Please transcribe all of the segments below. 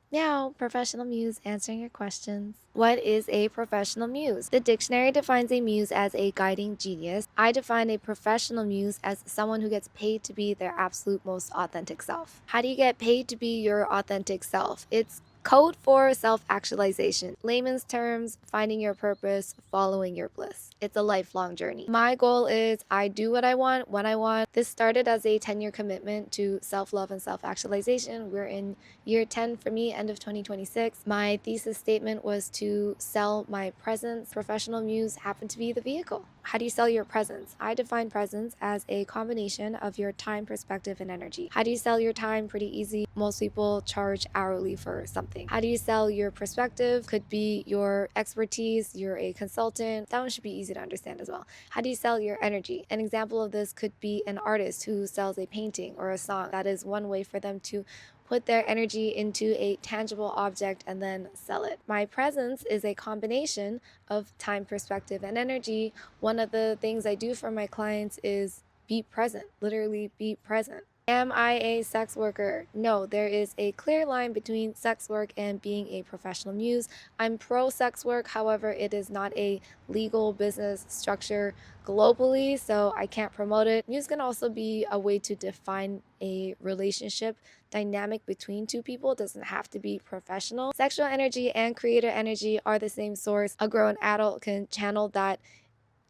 Now, Professional Muse answering your questions. What is a professional muse? The dictionary defines a muse as a guiding genius. I define a professional muse as someone who gets paid to be their absolute most authentic self. How do you get paid to be your authentic self? It's code for self-actualization. Layman's terms, finding your purpose, following your bliss. It's a lifelong journey. My goal is I do what I want, when I want. This started as a 10-year commitment to self-love and self-actualization. We're in year 10 for me, end of 2026. My thesis statement was to sell my presence. Professional Muse happened to be the vehicle. How do you sell your presence? I define presence as a combination of your time, perspective, and energy. How do you sell your time? Pretty easy. Most people charge hourly for something. How do you sell your perspective? Could be your expertise. You're a consultant. That one should be easy to understand as well. How do you sell your energy? An example of this could be an artist who sells a painting or a song. That is one way for them to put their energy into a tangible object and then sell it. My presence is a combination of time, perspective, and energy. One of the things I do for my clients is be present, literally be present. Am I a sex worker? No, there is a clear line between sex work and being a professional muse. I'm pro sex work, however, it is not a legal business structure globally, so I can't promote it. Muse can also be a way to define a relationship dynamic between two people. It doesn't have to be professional. Sexual energy and creator energy are the same source. A grown adult can channel that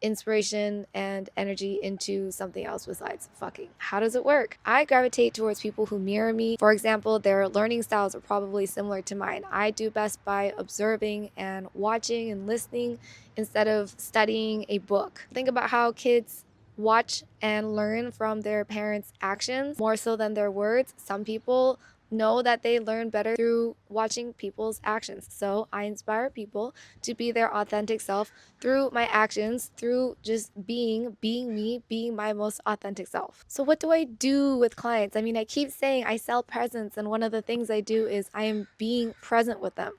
inspiration and energy into something else besides fucking. How does it work? I gravitate towards people who mirror me. For example, their learning styles are probably similar to mine. I do best by observing and watching and listening instead of studying a book. Think about how kids watch and learn from their parents' actions more so than their words. Some people know that they learn better through watching people's actions. So I inspire people to be their authentic self through my actions, through just being me, being my most authentic self. So what do I do with clients? I mean, I keep saying I sell presence, and one of the things I do is I am being present with them.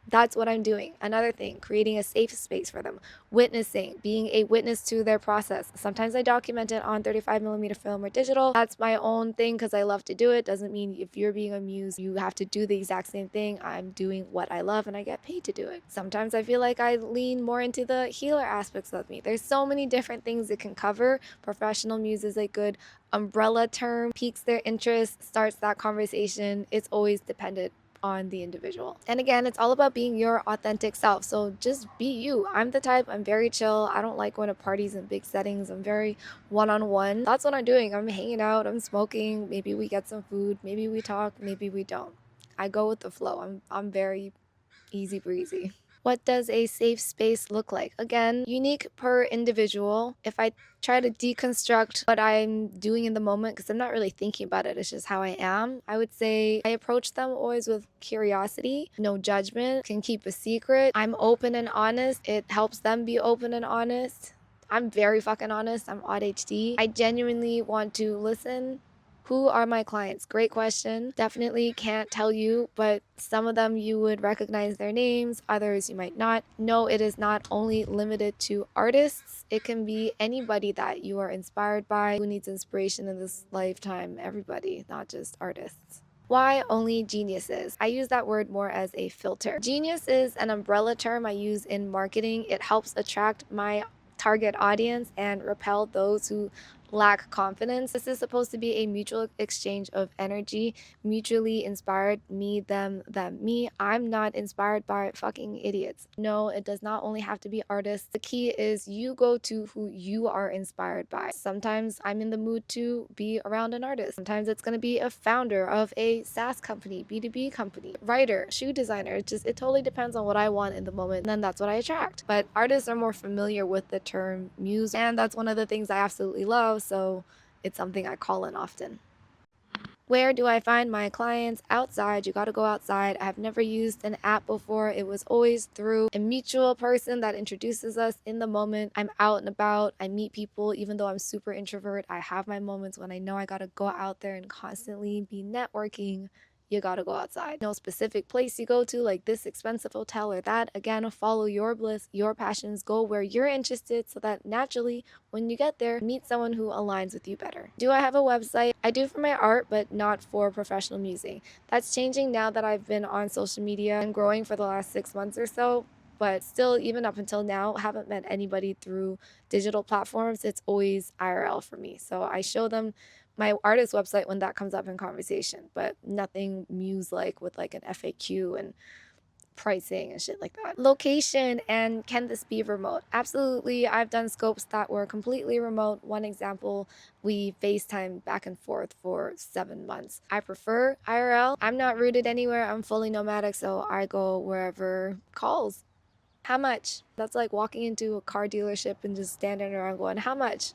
That's what I'm doing. Another thing, creating a safe space for them, witnessing, being a witness to their process. Sometimes I document it on 35mm film or digital. That's my own thing because I love to do it. Doesn't mean if you're being a muse, you have to do the exact same thing. I'm doing what I love and I get paid to do it. Sometimes I feel like I lean more into the healer aspects of me. There's so many different things it can cover. Professional muse is a good umbrella term, piques their interest, starts that conversation. It's always dependent on the individual. And again, it's all about being your authentic self. So just be you. I'm the type, I'm very chill. I don't like going to parties and big settings. I'm very one-on-one. That's what I'm doing. I'm hanging out, I'm smoking. Maybe we get some food, maybe we talk, maybe we don't. I go with the flow. I'm very easy breezy. What does a safe space look like? Again, unique per individual. If I try to deconstruct what I'm doing in the moment, because I'm not really thinking about it, it's just how I am, I would say I approach them always with curiosity, no judgment, can keep a secret. I'm open and honest. It helps them be open and honest. I'm very fucking honest. I'm ADHD. I genuinely want to listen. Who are my clients? Great question. Definitely can't tell you, but some of them you would recognize their names, others you might not. No, it is not only limited to artists. It can be anybody that you are inspired by. Who needs inspiration in this lifetime? Everybody, not just artists. Why only geniuses? I use that word more as a filter. Genius is an umbrella term I use in marketing. It helps attract my target audience and repel those who lack confidence. This is supposed to be a mutual exchange of energy, mutually inspired, me, them, me. I'm not inspired by fucking idiots. No, it does not only have to be artists. The key is you go to who you are inspired by. Sometimes I'm in the mood to be around an artist. Sometimes it's going to be a founder of a SaaS company, B2B company, writer, shoe designer. It totally depends on what I want in the moment, and then that's what I attract. But artists are more familiar with the term muse, and that's one of the things I absolutely love, so it's something I call in often. Where do I find my clients? Outside. You got to go outside. I have never used an app before. It was always through a mutual person that introduces us in the moment. I'm out and about. I meet people. Even though I'm super introvert, I have my moments when I know I got to go out there and constantly be networking you gotta go outside. No specific place you go to, like this expensive hotel or that. Again, follow your bliss, your passions, go where you're interested so that naturally when you get there, meet someone who aligns with you better. Do I have a website? I do for my art, but not for professional musing. That's changing now that I've been on social media and growing for the last 6 months or so. But still, even up until now, haven't met anybody through digital platforms. It's always IRL for me. So I show them my artist website when that comes up in conversation, but nothing Muse like with like an FAQ and pricing and shit like that. Location and can this be remote? Absolutely. I've done scopes that were completely remote. One example, we FaceTime back and forth for 7 months. I prefer IRL. I'm not rooted anywhere. I'm fully nomadic, so I go wherever calls. How much? That's like walking into a car dealership and just standing around going, how much?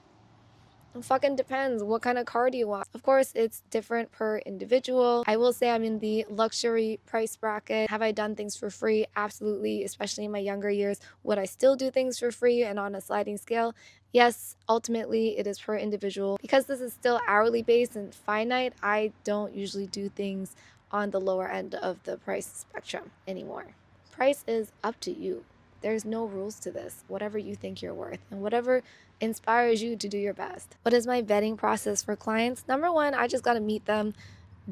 It fucking depends. What kind of car do you want? Of course, it's different per individual. I will say I'm in the luxury price bracket. Have I done things for free? Absolutely, especially in my younger years. Would I still do things for free and on a sliding scale? Yes, ultimately it is per individual. Because this is still hourly based and finite, I don't usually do things on the lower end of the price spectrum anymore. Price is up to you. There's no rules to this. Whatever you think you're worth and whatever inspires you to do your best. What is my vetting process for clients? Number one, I just got to meet them,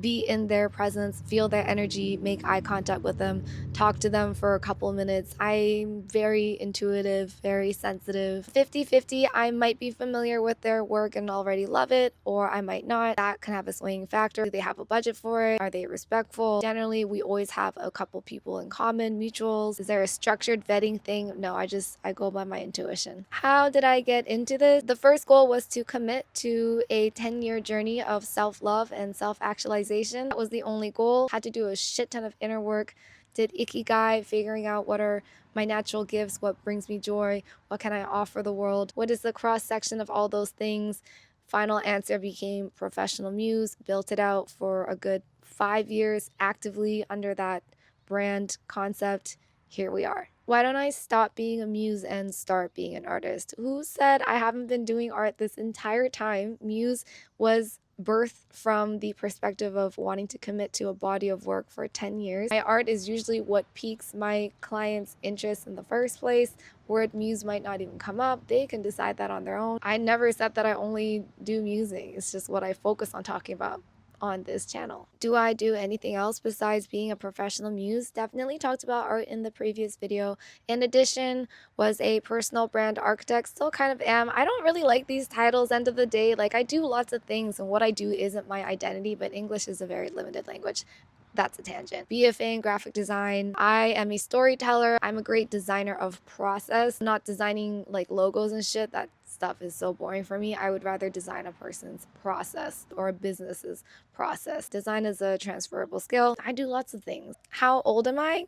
be in their presence, feel their energy, make eye contact with them, talk to them for a couple minutes. I'm very intuitive, very sensitive. 50-50, I might be familiar with their work and already love it, or I might not. That can have a swinging factor. Do they have a budget for it? Are they respectful? Generally, we always have a couple people in common, mutuals. Is there a structured vetting thing? No, I go by my intuition. How did I get into this? The first goal was to commit to a 10-year journey of self-love and self-actualization. That was the only goal. Had to do a shit ton of inner work. Did ikigai, figuring out what are my natural gifts, what brings me joy, what can I offer the world, what is the cross section of all those things. Final answer became Professional Muse. Built it out for a good 5 years actively under that brand concept. Here we are. Why don't I stop being a muse and start being an artist? Who said I haven't been doing art this entire time? Muse was birthed from the perspective of wanting to commit to a body of work for 10 years. My art is usually what piques my clients' interest in the first place. Word muse might not even come up. They can decide that on their own. I never said that I only do musing. It's just what I focus on talking about on this channel. Do I do anything else besides being a professional muse? Definitely talked about art in the previous video. In addition, was a personal brand architect. Still kind of am. I don't really like these titles end of the day. Like I do lots of things and what I do isn't my identity, but English is a very limited language. That's a tangent. BFA in graphic design. I am a storyteller. I'm a great designer of process, not designing like logos and shit. That stuff is so boring for me. I would rather design a person's process or a business's process. Design is a transferable skill. I do lots of things. How old am I?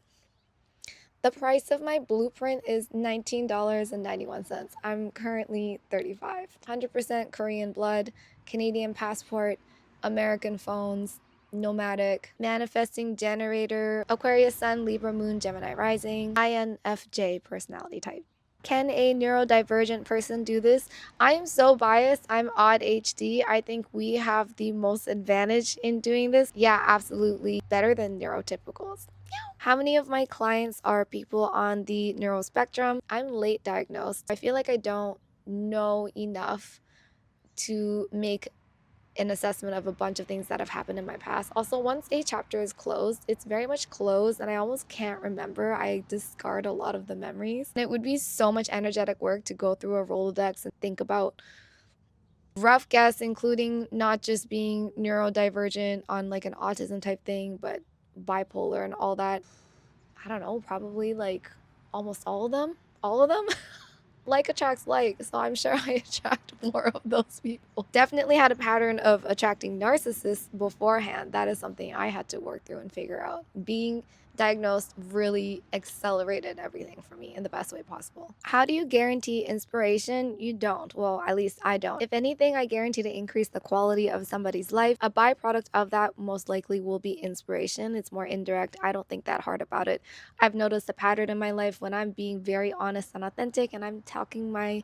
The price of my blueprint is $19.91. I'm currently 35. 100% Korean blood, Canadian passport, American phones, nomadic, manifesting generator, Aquarius sun, Libra moon, Gemini rising, INFJ personality type. Can a neurodivergent person do this? I am so biased. I'm odd HD. I think we have the most advantage in doing this. Yeah, absolutely. Better than neurotypicals. How many of my clients are people on the neuro spectrum? I'm late diagnosed. I feel like I don't know enough to make an assessment of a bunch of things that have happened in my past. Also, once a chapter is closed, it's very much closed and I almost can't remember. I discard a lot of the memories. And it would be so much energetic work to go through a Rolodex and think about rough guess, including not just being neurodivergent on like an autism type thing, but bipolar and all that. I don't know, probably like almost all of them. All of them. Like attracts like, so I'm sure I attract more of those people. Definitely had a pattern of attracting narcissists beforehand. That is something I had to work through and figure out. Being diagnosed really accelerated everything for me in the best way possible. How do you guarantee inspiration? You don't. Well, at least I don't. If anything, I guarantee to increase the quality of somebody's life. A byproduct of that most likely will be inspiration. It's more indirect. I don't think that hard about it. I've noticed a pattern in my life when I'm being very honest and authentic and I'm talking my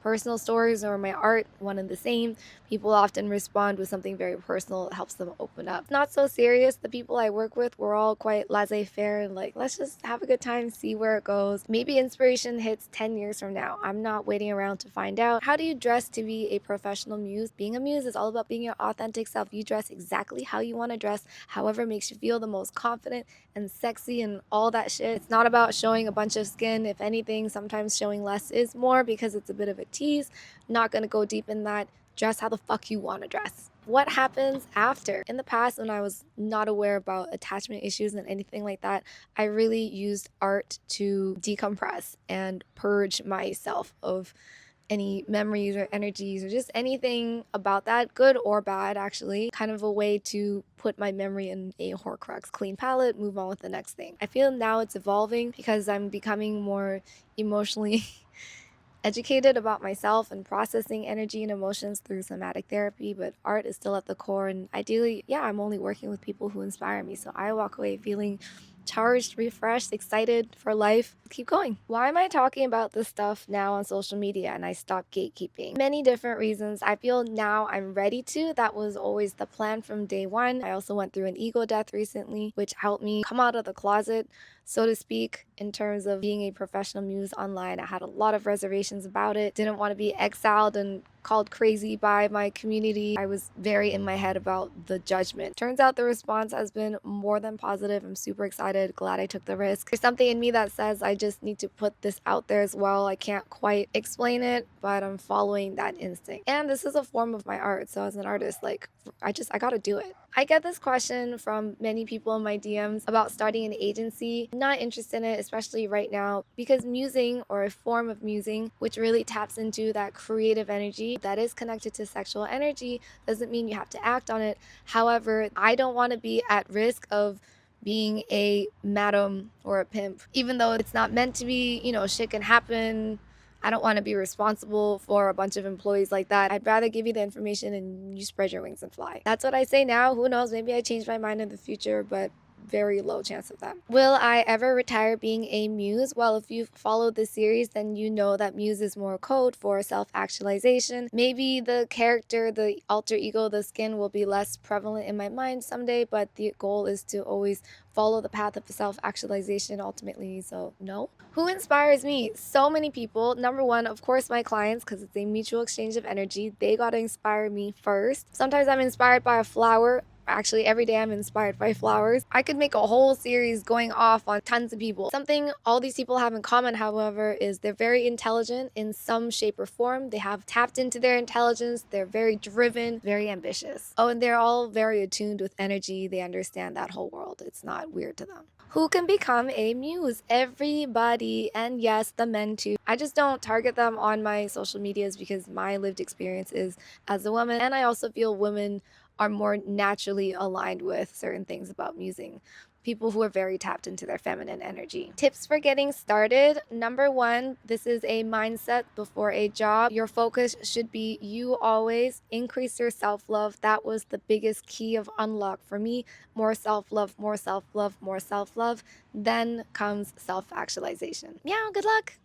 personal stories or my art, one and the same. People often respond with something very personal. It helps them open up. Not so serious. The people I work with, we're all quite laissez-faire and like, let's just have a good time, see where it goes. Maybe inspiration hits 10 years from now. I'm not waiting around to find out. How do you dress to be a professional muse? Being a muse is all about being your authentic self. You dress exactly how you want to dress, however makes you feel the most confident and sexy and all that shit. It's not about showing a bunch of skin. If anything, sometimes showing less is more because it's a bit of a tease. Not gonna go deep in that. Dress how the fuck you want to dress. What happens after? In the past, when I was not aware about attachment issues and anything like that, I really used art to decompress and purge myself of any memories or energies or just anything about that, good or bad actually. Kind of a way to put my memory in a Horcrux. Clean palette, move on with the next thing. I feel now it's evolving because I'm becoming more emotionally educated about myself and processing energy and emotions through somatic therapy, but art is still at the core. And ideally, yeah, I'm only working with people who inspire me. So I walk away feeling charged, refreshed, excited for life. Keep going. Why am I talking about this stuff now on social media and I stopped gatekeeping? Many different reasons. I feel now I'm ready to. That was always the plan from day one. I also went through an ego death recently, which helped me come out of the closet, so to speak, in terms of being a professional muse online. I had a lot of reservations about it. Didn't want to be exiled and called crazy by my community. I was very in my head about the judgment. Turns out the response has been more than positive. I'm super excited, glad I took the risk. There's something in me that says I just need to put this out there as well. I can't quite explain it, but I'm following that instinct. And this is a form of my art. So as an artist, like I gotta do it. I get this question from many people in my DMs about starting an agency. I'm not interested in it, especially right now, because musing, or a form of musing, which really taps into that creative energy that is connected to sexual energy, doesn't mean you have to act on it. However, I don't want to be at risk of being a madam or a pimp, even though it's not meant to be. Shit can happen. I don't want to be responsible for a bunch of employees like that. I'd rather give you the information and you spread your wings and fly. That's what I say now. Who knows? Maybe I change my mind in the future, but very low chance of that. Will I ever retire being a muse? Well, if you've followed this series, then you know that muse is more code for self-actualization. Maybe the character, the alter ego, the skin will be less prevalent in my mind someday, but the goal is to always follow the path of self-actualization ultimately. So no. Who inspires me? So many people. Number one, of course, my clients, because it's a mutual exchange of energy. They got to inspire me first. Sometimes I'm inspired by a flower. Actually, every day I'm inspired by flowers. I could make a whole series going off on tons of people. Something all these people have in common, however, is they're very intelligent in some shape or form. They have tapped into their intelligence. They're very driven, very ambitious. Oh, and they're all very attuned with energy. They understand that whole world. It's not weird to them. Who can become a muse? Everybody, and yes, the men too. I just don't target them on my social medias because my lived experience is as a woman, and I also feel women are more naturally aligned with certain things about musing. People who are very tapped into their feminine energy. Tips for getting started. Number one, this is a mindset before a job. Your focus should be you always. Increase your self-love. That was the biggest key of unlock for me. More self-love, more self-love, more self-love. Then comes self-actualization. Yeah, good luck.